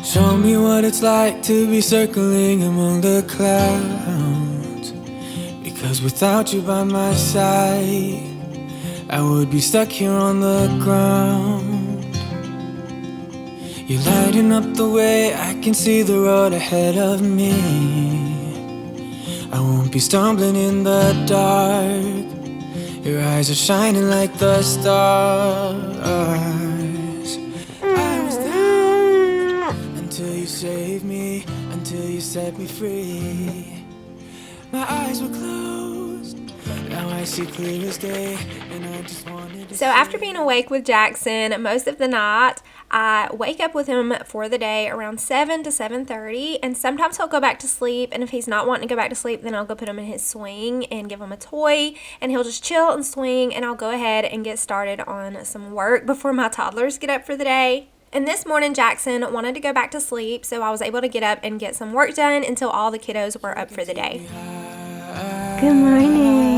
Show me what it's like to be circling among the clouds. Because without you by my side, I would be stuck here on the ground. You're lighting up the way, I can see the road ahead of me. I won't be stumbling in the dark. Your eyes are shining like the stars. I was down until you saved me, until you set me free. My eyes were closed, now I see clear as day, and I just wanted to. So after being awake with Jackson most of the night, I wake up with him for the day around 7 to 7:30, and sometimes he'll go back to sleep, and if he's not wanting to go back to sleep, then I'll go put him in his swing and give him a toy, and he'll just chill and swing, and I'll go ahead and get started on some work before my toddlers get up for the day. And this morning, Jackson wanted to go back to sleep, so I was able to get up and get some work done until all the kiddos were up for the day. Good morning.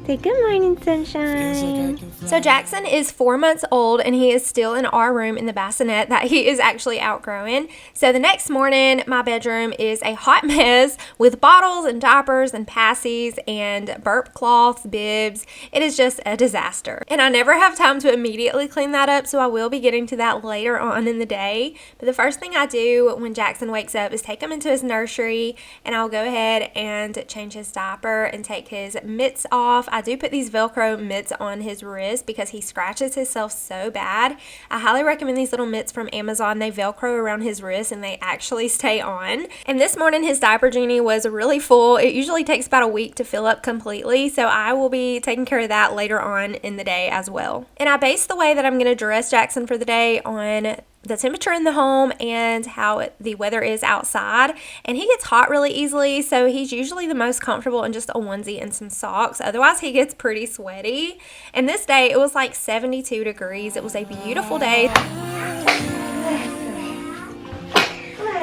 Say good morning, sunshine. So Jackson is 4 months old, and he is still in our room in the bassinet that he is actually outgrowing. So the next morning, my bedroom is a hot mess with bottles and diapers and passies and burp cloths, bibs. It is just a disaster. And I never have time to immediately clean that up, so I will be getting to that later on in the day. But the first thing I do when Jackson wakes up is take him into his nursery, and I'll go ahead and change his diaper and take his mitts off. I do put these Velcro mitts on his wrist because he scratches himself so bad. I highly recommend these little mitts from Amazon. They Velcro around his wrist and they actually stay on. And this morning his diaper genie was really full. It usually takes about a week to fill up completely, so I will be taking care of that later on in the day as well. And I base the way that I'm going to dress Jackson for the day on the temperature in the home and how the weather is outside. And he gets hot really easily, so he's usually the most comfortable in just a onesie and some socks. Otherwise he gets pretty sweaty. And this day it was like 72 degrees. It was a beautiful day.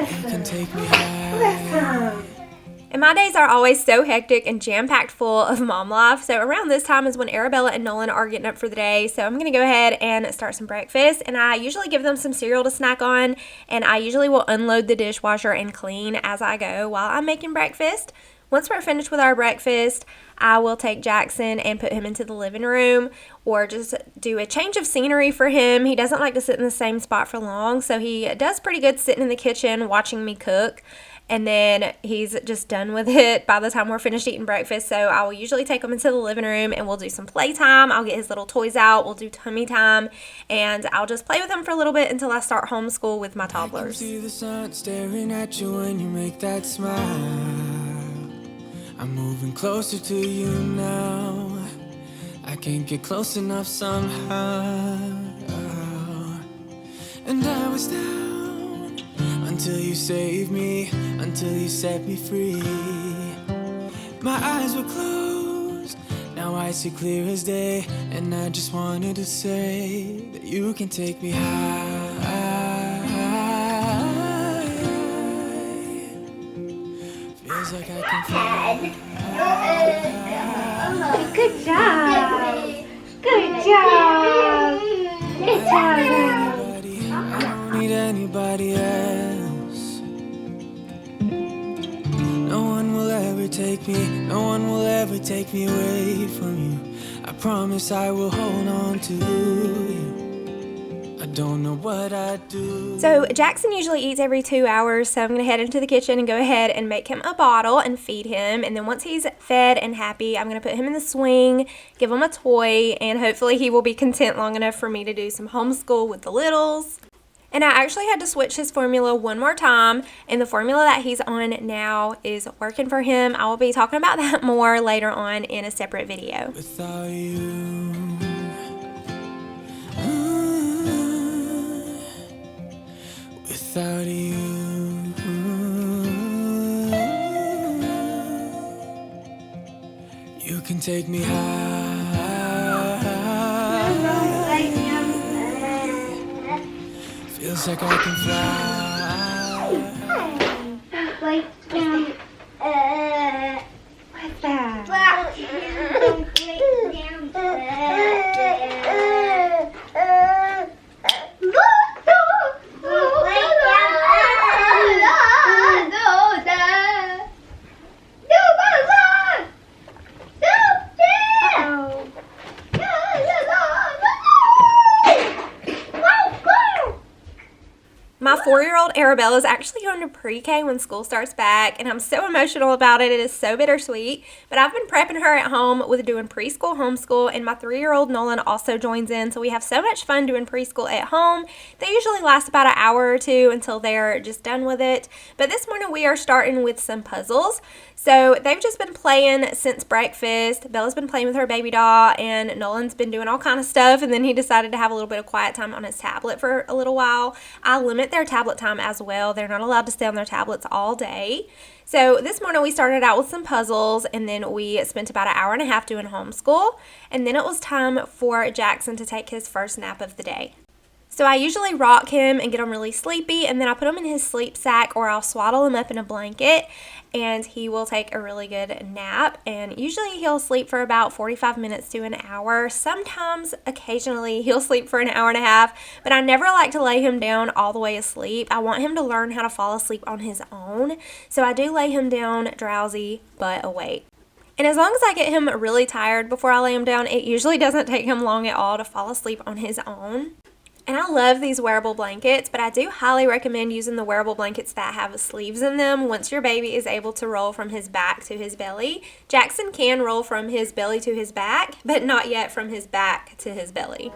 You can take me high. And my days are always so hectic and jam-packed full of mom life. So around this time is when Arabella and Nolan are getting up for the day. So I'm going to go ahead and start some breakfast. And I usually give them some cereal to snack on. And I usually will unload the dishwasher and clean as I go while I'm making breakfast. Once we're finished with our breakfast, I will take Jackson and put him into the living room or just do a change of scenery for him. He doesn't like to sit in the same spot for long, so he does pretty good sitting in the kitchen watching me cook. And then he's just done with it by the time we're finished eating breakfast. So I will usually take him into the living room and we'll do some playtime. I'll get his little toys out. We'll do tummy time. And I'll just play with him for a little bit until I start homeschool with my toddlers. I can see the sun staring at you when you make that smile. I'm moving closer to you now. I can't get close enough somehow. And I was down until you saved me, until you set me free. My eyes were closed, now I see clear as day. And I just wanted to say that you can take me high. Feels like I can fly. Good job. Good job. Good job. I don't need anybody else. No one will ever take me, no one will ever take me away from you. I promise I will hold on to you. I don't know what I'd do. So Jackson usually eats every 2 hours, so I'm going to head into the kitchen and go ahead and make him a bottle and feed him. And then once he's fed and happy, I'm going to put him in the swing, give him a toy, and hopefully he will be content long enough for me to do some homeschool with the littles. And I actually had to switch his formula one more time, and the formula that he's on now is working for him. I will be talking about that more later on in a separate video. Without you, without you, you can take me high. Feels like I can fly. What's that? 4-year-old Arabella is actually going to pre-K when school starts back, and I'm so emotional about it. It is so bittersweet, but I've been prepping her at home with doing preschool homeschool, and my 3-year-old Nolan also joins in, so we have so much fun doing preschool at home. They usually last about an hour or two until they're just done with it, but this morning we are starting with some puzzles. So they've just been playing since breakfast. Bella's been playing with her baby doll, and Nolan's been doing all kind of stuff, and then he decided to have a little bit of quiet time on his tablet for a little while. I limit their tablet time as well. They're not allowed to stay on their tablets all day. So this morning we started out with some puzzles, and then we spent about an hour and a half doing homeschool, and then it was time for Jackson to take his first nap of the day. So I usually rock him and get him really sleepy, and then I put him in his sleep sack, or I'll swaddle him up in a blanket, and he will take a really good nap. And usually he'll sleep for about 45 minutes to an hour. Sometimes, occasionally, he'll sleep for an hour and a half, but I never like to lay him down all the way asleep. I want him to learn how to fall asleep on his own, so I do lay him down drowsy but awake. And as long as I get him really tired before I lay him down, it usually doesn't take him long at all to fall asleep on his own. And I love these wearable blankets, but I do highly recommend using the wearable blankets that have sleeves in them once your baby is able to roll from his back to his belly. Jackson can roll from his belly to his back, but not yet from his back to his belly.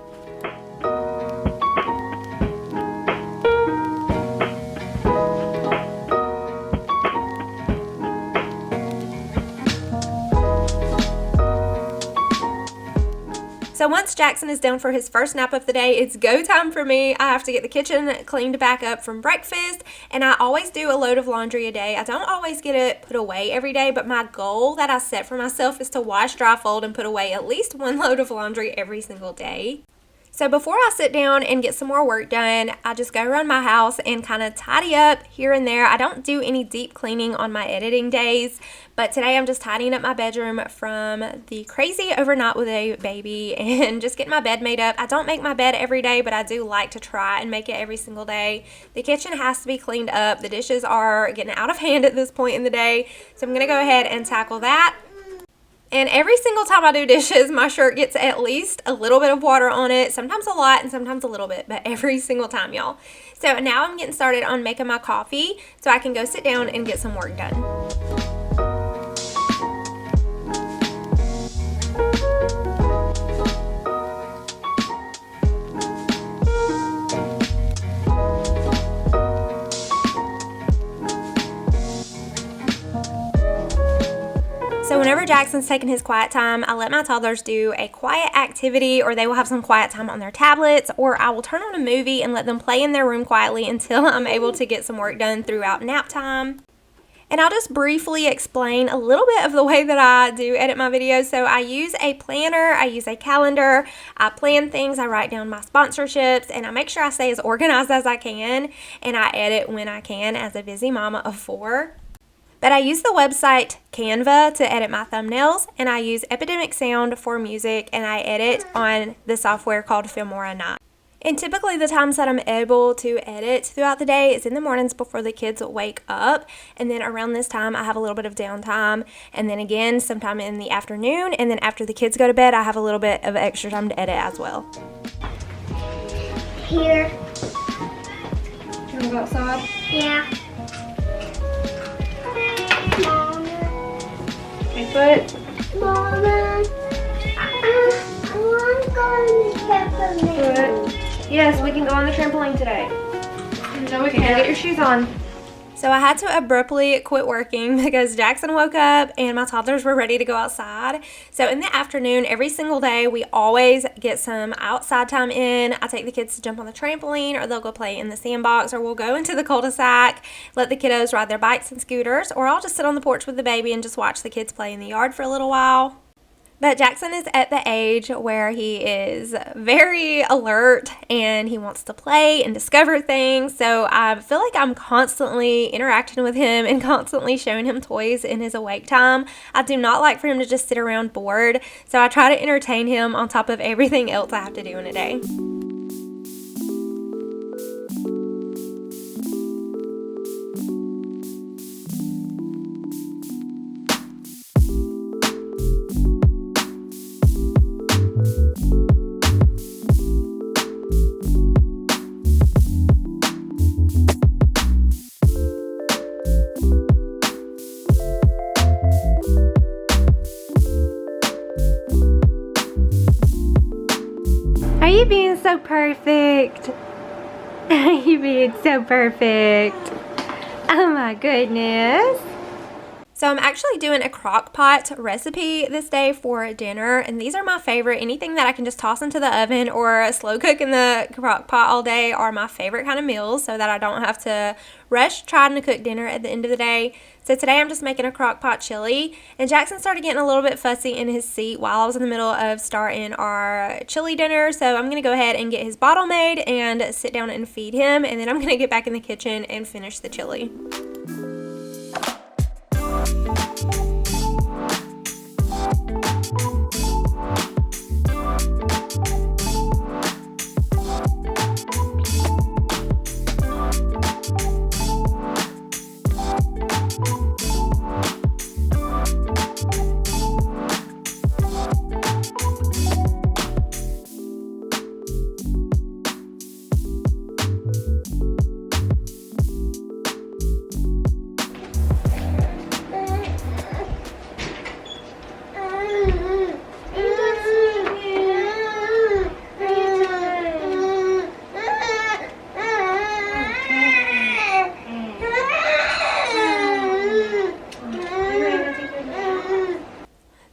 So once Jackson is down for his first nap of the day, it's go time for me. I have to get the kitchen cleaned back up from breakfast, and I always do a load of laundry a day. I don't always get it put away every day, but my goal that I set for myself is to wash, dry, fold, and put away at least one load of laundry every single day. So before I sit down and get some more work done, I just go around my house and kind of tidy up here and there. I don't do any deep cleaning on my editing days, but today I'm just tidying up my bedroom from the crazy overnight with a baby and just getting my bed made up. I don't make my bed every day, but I do like to try and make it every single day. The kitchen has to be cleaned up. The dishes are getting out of hand at this point in the day, so I'm going to go ahead and tackle that. And every single time I do dishes, my shirt gets at least a little bit of water on it, sometimes a lot and sometimes a little bit, but every single time, y'all. So now I'm getting started on making my coffee so I can go sit down and get some work done. So whenever Jackson's taking his quiet time, I let my toddlers do a quiet activity, or they will have some quiet time on their tablets, or I will turn on a movie and let them play in their room quietly until I'm able to get some work done throughout nap time. And I'll just briefly explain a little bit of the way that I do edit my videos. So I use a planner, I use a calendar, I plan things, I write down my sponsorships, and I make sure I stay as organized as I can, and I edit when I can as a busy mama of 4. But I use the website Canva to edit my thumbnails, and I use Epidemic Sound for music, and I edit on the software called Filmora 9. And typically the times that I'm able to edit throughout the day is in the mornings before the kids wake up, and then around this time I have a little bit of downtime, and then again sometime in the afternoon, and then after the kids go to bed I have a little bit of extra time to edit as well. Here. You want to go outside? Yeah. Foot. Mama, I want to go on the trampoline. Yes, we can go on the trampoline today. No, we can't. Get your shoes on. So I had to abruptly quit working because Jackson woke up and my toddlers were ready to go outside. So in the afternoon, every single day, we always get some outside time in. I take the kids to jump on the trampoline, or they'll go play in the sandbox, or we'll go into the cul-de-sac, let the kiddos ride their bikes and scooters, or I'll just sit on the porch with the baby and just watch the kids play in the yard for a little while. But Jackson is at the age where he is very alert and he wants to play and discover things. So I feel like I'm constantly interacting with him and constantly showing him toys in his awake time. I do not like for him to just sit around bored. So I try to entertain him on top of everything else I have to do in a day. you being so perfect. You being so perfect. Oh my goodness. So I'm actually doing a Crockpot recipe this day for dinner, and these are my favorite. Anything that I can just toss into the oven or slow cook in the Crockpot all day are my favorite kind of meals, so that I don't have to rush trying to cook dinner at the end of the day. So today I'm just making a Crockpot chili, and Jackson started getting a little bit fussy in his seat while I was in the middle of starting our chili dinner, so I'm going to go ahead and get his bottle made and sit down and feed him, and then I'm going to get back in the kitchen and finish the chili.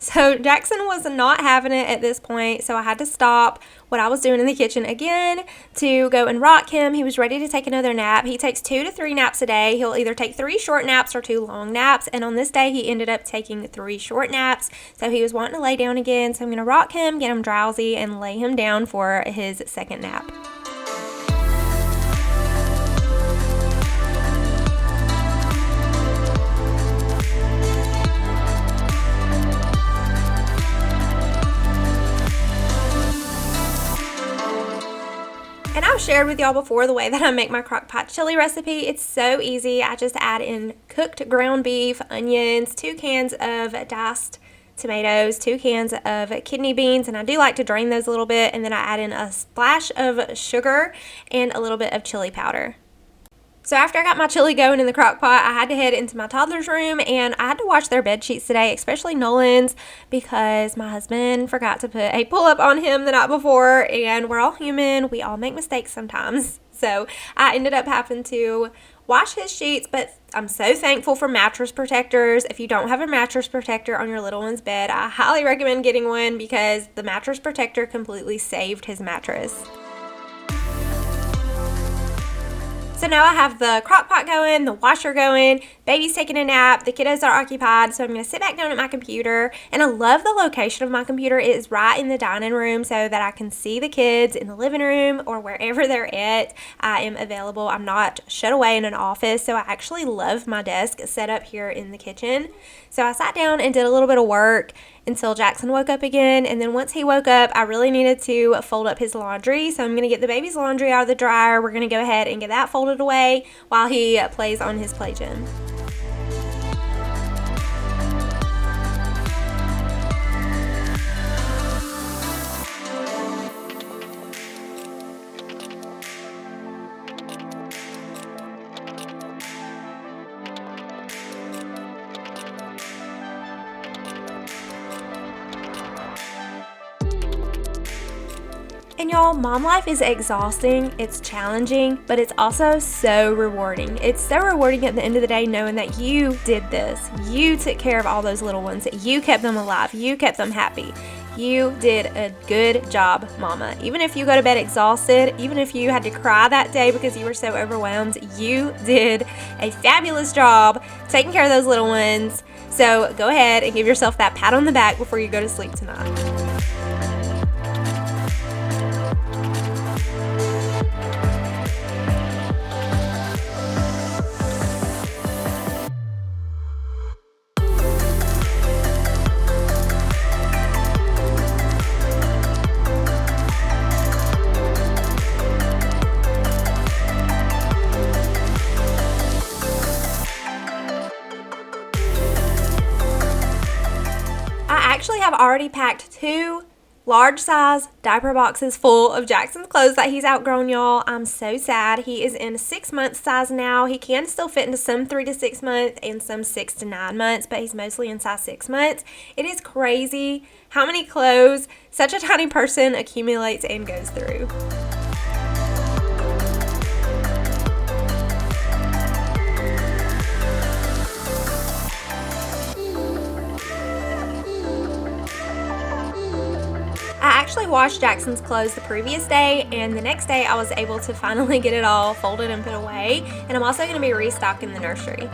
So Jackson was not having it at this point, so I had to stop what I was doing in the kitchen again to go and rock him. He was ready to take another nap. He takes 2 to 3 naps a day. He'll either take 3 short naps or 2 long naps, and on this day he ended up taking 3 short naps, so he was wanting to lay down again. So I'm going to rock him, get him drowsy, and lay him down for his second nap. And I've shared with y'all before the way that I make my Crockpot chili recipe. It's so easy. I just add in cooked ground beef, onions, 2 cans of diced tomatoes, 2 cans of kidney beans, and I do like to drain those a little bit, and then I add in a splash of sugar and a little bit of chili powder. So after I got my chili going in the Crockpot, I had to head into my toddler's room, and I had to wash their bed sheets today, especially Nolan's, because my husband forgot to put a pull-up on him the night before, and we're all human. We all make mistakes sometimes. So I ended up having to wash his sheets, but I'm so thankful for mattress protectors. If you don't have a mattress protector on your little one's bed, I highly recommend getting one, because the mattress protector completely saved his mattress. So now I have the Crockpot going, the washer going, baby's taking a nap, the kiddos are occupied, so I'm going to sit back down at my computer. And I love the location of my computer. It is right in the dining room so that I can see the kids in the living room or wherever they're at. I am available. I'm not shut away in an office, so I actually love my desk set up here in the kitchen. So I sat down and did a little bit of work until Jackson woke up again, and then once he woke up, I really needed to fold up his laundry, so I'm going to get the baby's laundry out of the dryer. We're going to go ahead and get that folded away while he plays on his play gym. And y'all, mom life is exhausting, it's challenging, but it's also so rewarding. It's so rewarding at the end of the day knowing that you did this. You took care of all those little ones. You kept them alive. You kept them happy. You did a good job, mama. Even if you go to bed exhausted, even if you had to cry that day because you were so overwhelmed, you did a fabulous job taking care of those little ones. So go ahead and give yourself that pat on the back before you go to sleep tonight. I actually have already packed 2 large size diaper boxes full of Jackson's clothes that he's outgrown, y'all. I'm so sad. He is in 6 month size now. He can still fit into some 3 to 6 months and some 6 to 9 months, but he's mostly in size 6 months. It is crazy how many clothes such a tiny person accumulates and goes through. I actually washed Jackson's clothes the previous day, and the next day I was able to finally get it all folded and put away, and I'm also going to be restocking the nursery.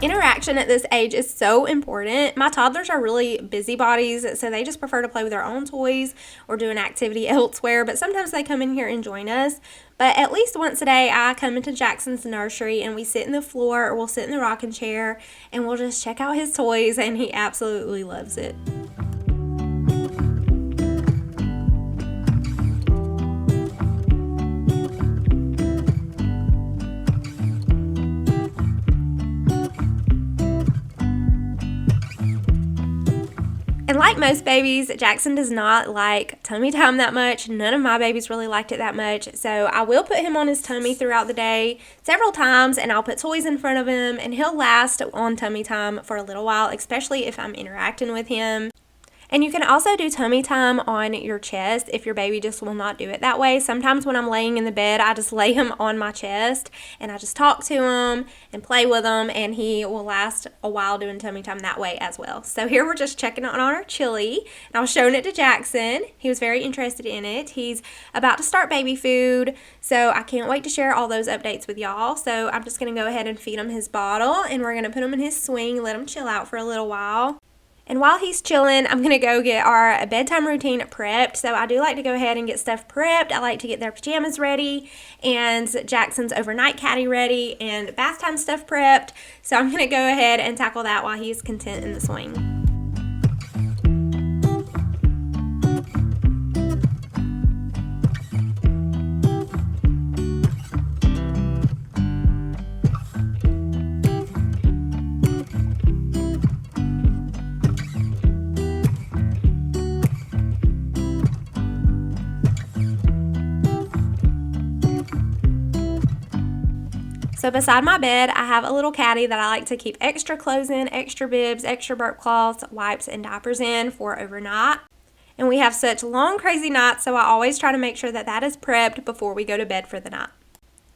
Interaction at this age is so important. My toddlers are really busybodies, so they just prefer to play with their own toys or do an activity elsewhere, but sometimes they come in here and join us. But at least once a day, I come into Jackson's nursery and we sit in the floor or we'll sit in the rocking chair and we'll just check out his toys, and he absolutely loves it. And like most babies, Jackson does not like tummy time that much. None of my babies really liked it that much. So I will put him on his tummy throughout the day several times, and I'll put toys in front of him, and he'll last on tummy time for a little while, especially if I'm interacting with him. And you can also do tummy time on your chest if your baby just will not do it that way. Sometimes when I'm laying in the bed, I just lay him on my chest and I just talk to him and play with him, and he will last a while doing tummy time that way as well. So here we're just checking on our chili, and I was showing it to Jackson. He was very interested in it. He's about to start baby food, so I can't wait to share all those updates with y'all. So I'm just going to go ahead and feed him his bottle, and we're going to put him in his swing, let him chill out for a little while. And while he's chilling, I'm going to go get our bedtime routine prepped. So I do like to go ahead and get stuff prepped. I like to get their pajamas ready and Jackson's overnight caddy ready and bath time stuff prepped. So I'm going to go ahead and tackle that while he's content in the swing. So beside my bed, I have a little caddy that I like to keep extra clothes in, extra bibs, extra burp cloths, wipes, and diapers in for overnight. And we have such long, crazy nights, so I always try to make sure that that is prepped before we go to bed for the night.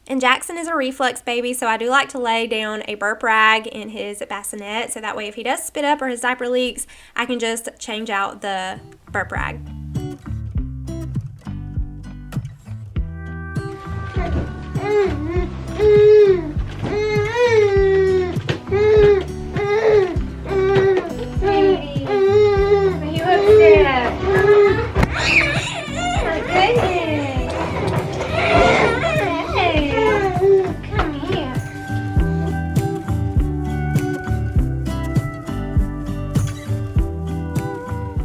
And Jackson is a reflux baby, so I do like to lay down a burp rag in his bassinet, so that way if he does spit up or his diaper leaks, I can just change out the burp rag.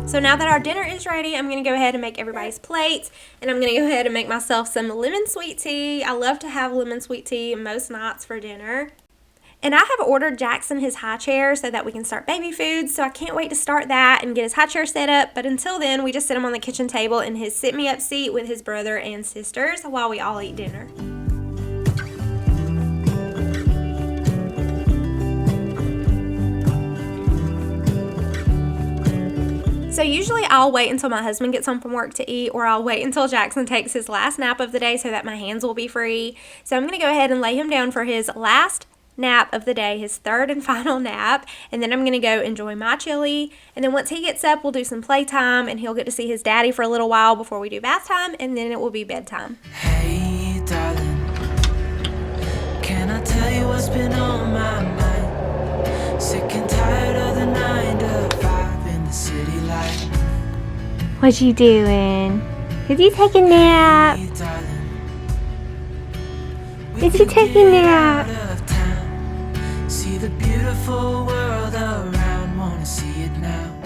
So now that our dinner is ready, I'm going to go ahead and make everybody's plates, and I'm going to go ahead and make myself some lemon sweet tea. I love to have lemon sweet tea most nights for dinner. And I have ordered Jackson his high chair so that we can start baby food, so I can't wait to start that and get his high chair set up. But until then, we just sit him on the kitchen table in his sit-me-up seat with his brother and sisters while we all eat dinner. So usually I'll wait until my husband gets home from work to eat, or I'll wait until Jackson takes his last nap of the day so that my hands will be free. So I'm going to go ahead and lay him down for his last nap of the day, his third and final nap, and then I'm going to go enjoy my chili. And then once he gets up, we'll do some playtime, and he'll get to see his daddy for a little while before we do bath time, and then it will be bedtime. Hey, darling, can I tell you what's been on my What you doing? Did you take a nap? Did you take a nap? See the beautiful world around, wanna see it now.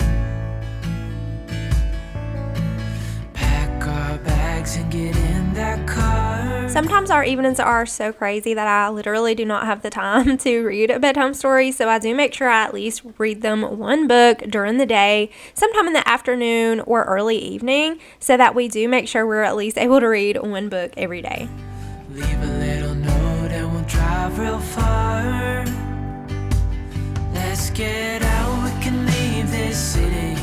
Pack our bags and get in that car. Sometimes our evenings are so crazy that I literally do not have the time to read a bedtime story, so I do make sure I at least read them one book during the day, sometime in the afternoon or early evening, so that we do make sure we're at least able to read one book every day. Leave a little note and we'll drive real far. Let's get out, we can leave this city.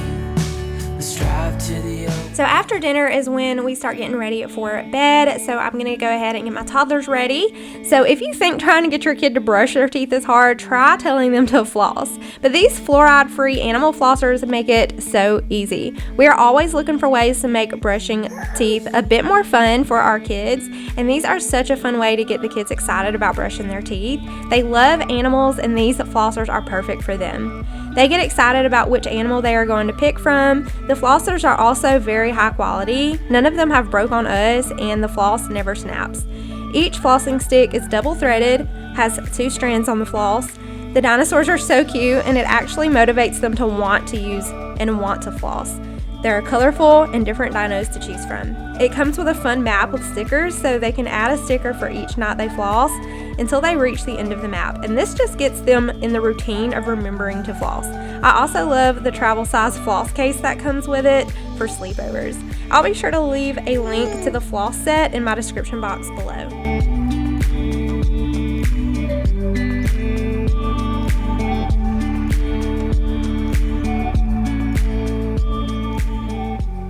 Let's drive to the ocean. So after dinner is when we start getting ready for bed. So I'm going to go ahead and get my toddlers ready. So if you think trying to get your kid to brush their teeth is hard, try telling them to floss. But these fluoride-free animal flossers make it so easy. We are always looking for ways to make brushing teeth a bit more fun for our kids. And these are such a fun way to get the kids excited about brushing their teeth. They love animals, and these flossers are perfect for them. They get excited about which animal they are going to pick from. The flossers are also very high quality. None of them have broke on us, and the floss never snaps. Each flossing stick is double threaded, has 2 strands on the floss. The dinosaurs are so cute, and it actually motivates them to want to use and want to floss. There are colorful and different dinos to choose from. It comes with a fun map with stickers, so they can add a sticker for each night they floss until they reach the end of the map, and this just gets them in the routine of remembering to floss. I also love the travel size floss case that comes with it for sleepovers. I'll be sure to leave a link to the floss set in my description box below.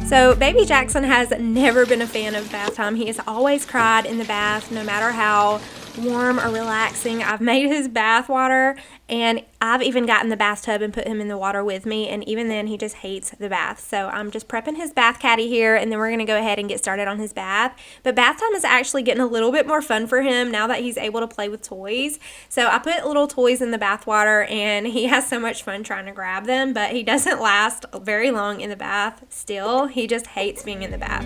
So baby Jackson has never been a fan of bath time. He has always cried in the bath, no matter how warm or relaxing I've made his bath water, and I've even gotten the bathtub and put him in the water with me, and even then he just hates the bath. So I'm just prepping his bath caddy here, and then we're going to go ahead and get started on his bath. But bath time is actually getting a little bit more fun for him now that he's able to play with toys. So I put little toys in the bath water, and he has so much fun trying to grab them, but he doesn't last very long in the bath still. He just hates being in the bath.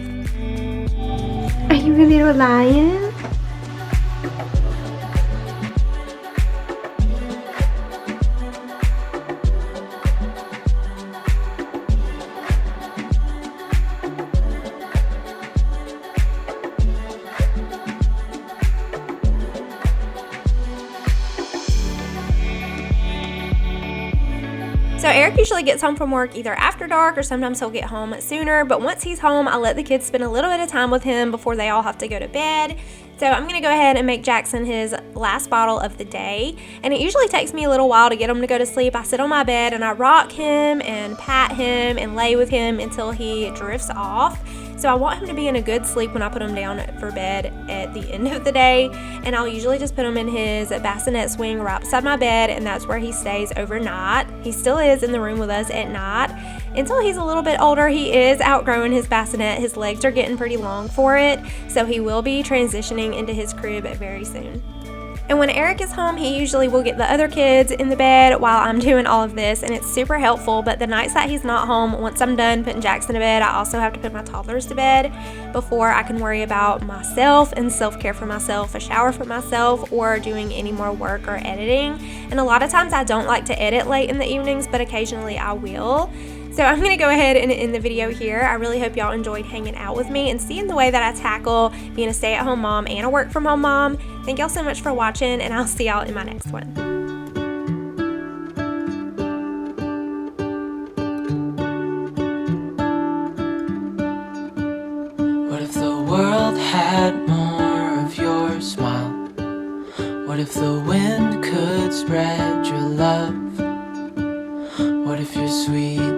Are you a little lion? So Eric usually gets home from work either after dark or sometimes he'll get home sooner, but once he's home, I let the kids spend a little bit of time with him before they all have to go to bed. So I'm going to go ahead and make Jackson his last bottle of the day, and it usually takes me a little while to get him to go to sleep. I sit on my bed and I rock him and pat him and lay with him until he drifts off. So I want him to be in a good sleep when I put him down for bed at the end of the day, and I'll usually just put him in his bassinet swing right beside my bed, and that's where he stays overnight. He still is in the room with us at night. Until he's a little bit older, he is outgrowing his bassinet. His legs are getting pretty long for it, so he will be transitioning into his crib very soon. And when Eric is home, he usually will get the other kids in the bed while I'm doing all of this, and it's super helpful. But the nights that he's not home, once I'm done putting Jackson to bed, I also have to put my toddlers to bed before I can worry about myself and self-care for myself, a shower for myself, or doing any more work or editing. And a lot of times I don't like to edit late in the evenings, but occasionally I will. So I'm going to go ahead and end the video here. I really hope y'all enjoyed hanging out with me and seeing the way that I tackle being a stay-at-home mom and a work-from-home mom. Thank y'all so much for watching, and I'll see y'all in my next one. What if the world had more of your smile? What if the wind could spread your love? What if your sweet